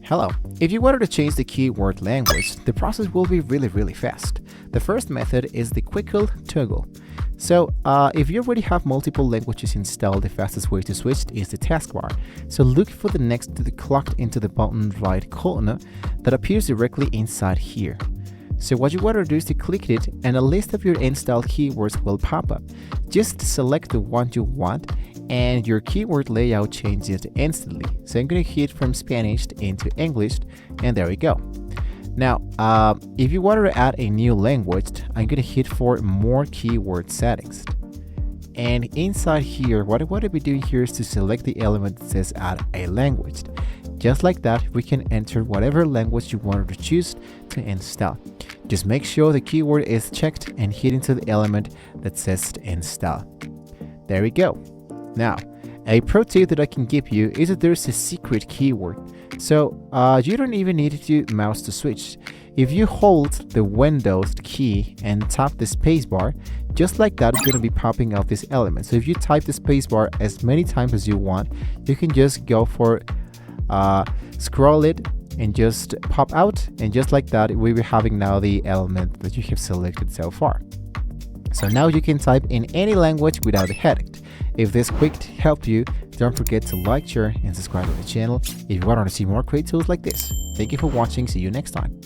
Hello. If you wanted to change the keyword language, the process will be really fast. The first method is the quick toggle. So if you already have multiple languages installed, the fastest way to switch is the taskbar. So look for the next to the clocked into the bottom right corner that appears directly inside here. So what you want to do is to click it and a list of your installed keywords will pop up. Just select the one you want and your keyword layout changes instantly. So I'm going to hit from Spanish into English and there we go. Now, if you wanted to add a new language, I'm going to hit for more keyword settings. And inside here, what I want to be doing here is to select the element that says add a language. Just like that, we can enter whatever language you wanted to choose to install. Just make sure the keyword is checked and hit into the element that says install. There we go. Now, a pro tip that I can give you is that there's a secret keyword. So you don't even need to mouse to switch. If you hold the Windows key and tap the spacebar, just like that, it's going to be popping out this element. So if you type the spacebar as many times as you want, you can just go for scroll it and just pop out, and just like that, we'll be having now the element that you have selected so far. So now you can type in any language without a headache. If this quick helped you, don't forget to like, share, and subscribe to the channel if you want to see more great tools like this. Thank you for watching. See you next time.